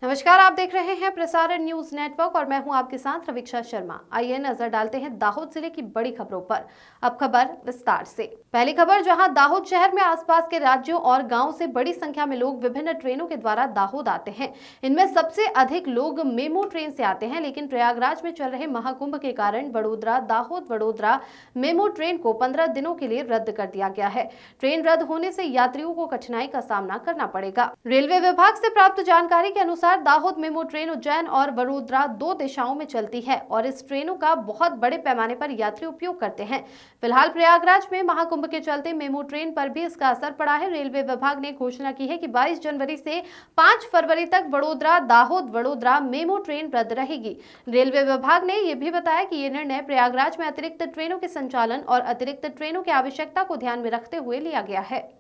नमस्कार, आप देख रहे हैं प्रसारण न्यूज नेटवर्क और मैं हूं आपके साथ रवीक्षा शर्मा। आइए नजर डालते हैं दाहोद जिले की बड़ी खबरों पर। अब खबर विस्तार से। पहली खबर, जहां दाहोद शहर में आसपास के राज्यों और गांवों से बड़ी संख्या में लोग विभिन्न ट्रेनों के द्वारा दाहोद आते हैं। इनमें सबसे अधिक लोग मेमू ट्रेन से आते हैं, लेकिन प्रयागराज में चल रहे महाकुंभ के कारण वडोदरा मेमू ट्रेन को 15 दिनों के लिए रद्द कर दिया गया है। ट्रेन रद्द होने से यात्रियों को कठिनाई का सामना करना पड़ेगा। रेलवे विभाग से प्राप्त जानकारी के अनुसार दाहोद मेमू ट्रेन उज्जैन और वडोदरा 2 दिशाओं में चलती है और इस ट्रेनों का बहुत बड़े पैमाने पर यात्री उपयोग करते हैं। फिलहाल प्रयागराज में महाकुंभ के चलते मेमू ट्रेन पर भी इसका असर पड़ा है। रेलवे विभाग ने घोषणा की है कि 22 जनवरी से 5 फरवरी तक वडोदरा मेमू ट्रेन रद्द रहेगी। रेलवे विभाग ने यह भी बताया कि यह निर्णय प्रयागराज में अतिरिक्त ट्रेनों के संचालन और अतिरिक्त ट्रेनों की आवश्यकता को ध्यान में रखते हुए लिया गया है।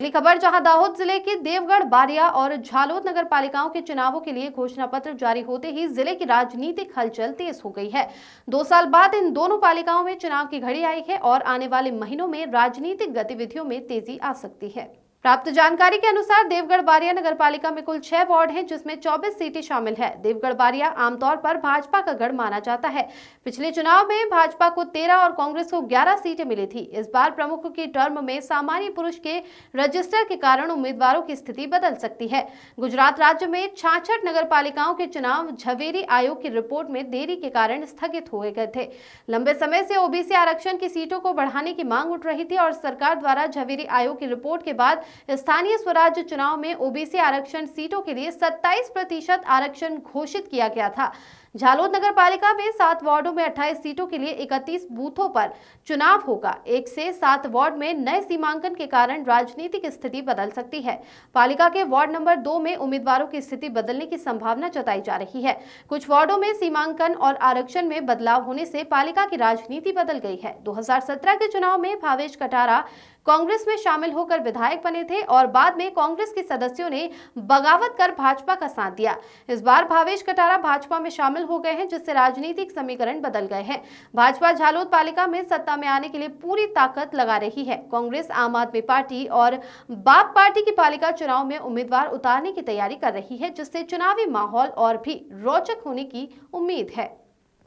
अगली खबर, जहां दाहोद जिले के देवगढ़, बारिया और झालोद नगर पालिकाओं के चुनावों के लिए घोषणा पत्र जारी होते ही जिले की राजनीतिक हलचल तेज हो गई है। 2 साल बाद इन दोनों पालिकाओं में चुनाव की घड़ी आई है और आने वाले महीनों में राजनीतिक गतिविधियों में तेजी आ सकती है। प्राप्त जानकारी के अनुसार देवगढ़ बारिया नगर पालिका में कुल 6 वार्ड हैं, जिसमें 24 सीटें शामिल है। देवगढ़ बारिया आमतौर पर भाजपा का गढ़ माना जाता है। पिछले चुनाव में भाजपा को 13 और कांग्रेस को 11 सीटें मिली थी। इस बार प्रमुख की टर्म में सामान्य पुरुष के रजिस्टर के कारण उम्मीदवारों की स्थिति बदल सकती है। गुजरात राज्य में 66 नगर पालिकाओं के चुनाव झवेरी आयोग की रिपोर्ट में देरी के कारण स्थगित हो गए थे। लंबे समय से ओबीसी आरक्षण की सीटों को बढ़ाने की मांग उठ रही थी और सरकार द्वारा झवेरी आयोग की रिपोर्ट के बाद स्थानीय स्वराज्य चुनाव में ओबीसी आरक्षण सीटों के लिए 27% आरक्षण घोषित किया गया था। झालोद नगर पालिका में 7 वार्डों में 28 सीटों के लिए 31 बूथों पर चुनाव होगा। 1 से 7 वार्ड में नए सीमांकन के कारण राजनीतिक स्थिति बदल सकती है। पालिका के वार्ड नंबर 2 में उम्मीदवारों की स्थिति बदलने की संभावना जताई जा रही है। कुछ वार्डों में सीमांकन और आरक्षण में बदलाव होने से पालिका की राजनीति बदल गई है। 2017 के चुनाव में भावेश कटारा कांग्रेस में शामिल होकर विधायक बने थे और बाद में कांग्रेस के सदस्यों ने बगावत कर भाजपा का साथ दिया। इस बार भावेश कटारा भाजपा में शामिल हो गए हैं, जिससे राजनीतिक समीकरण बदल गए हैं। भाजपा झालोद पालिका में सत्ता में आने के लिए पूरी ताकत लगा रही है। कांग्रेस, आम आदमी पार्टी और बाप पार्टी की पालिका चुनाव में उम्मीदवार उतारने की तैयारी कर रही है, जिससे चुनावी माहौल और भी रोचक होने की उम्मीद है।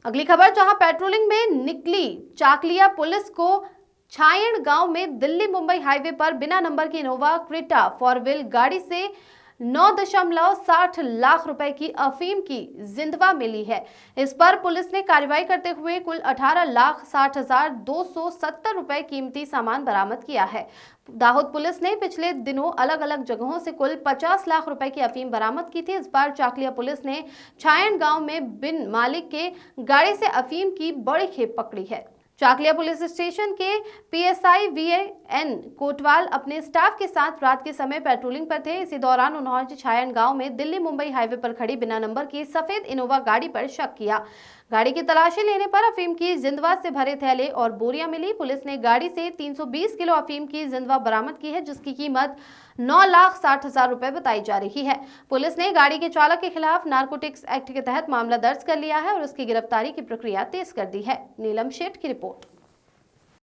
अगली खबर, जहां पेट्रोलिंग में निकली चाकलिया पुलिस को छायण गांव में दिल्ली मुंबई हाईवे पर बिना नंबर की इनोवा क्रेटा 4 व्हील गाड़ी से 9.60 लाख रुपए की अफीम की जिंदवा मिली है। इस पर पुलिस ने कार्रवाई करते हुए कुल 18,60,270 रुपए कीमती सामान बरामद किया है। दाहोद पुलिस ने पिछले दिनों अलग अलग जगहों से कुल 50 लाख रुपए की अफीम बरामद की थी। इस बार चाकलिया पुलिस ने छायण गांव में बिन मालिक के गाड़ी से अफीम की बड़ी खेप पकड़ी है। चाकलिया पुलिस स्टेशन के पीएसआई वीएन कोटवाल अपने स्टाफ के साथ रात के समय पेट्रोलिंग पर थे। इसी दौरान उन्होंने छायण गांव में दिल्ली मुंबई हाईवे पर खड़ी बिना नंबर की सफेद इनोवा गाड़ी पर शक किया। गाड़ी की तलाशी लेने पर अफीम की जिंदवा से भरे थैले और बोरियां मिली। पुलिस ने गाड़ी से 320 किलो अफीम की जिंदवा बरामद की है, जिसकी कीमत 9,60,000 रुपए बताई जा रही है। पुलिस ने गाड़ी के चालक के खिलाफ नारकोटिक्स एक्ट के तहत मामला दर्ज कर लिया है और उसकी गिरफ्तारी की प्रक्रिया तेज कर दी है। नीलम शेठ की रिपोर्ट।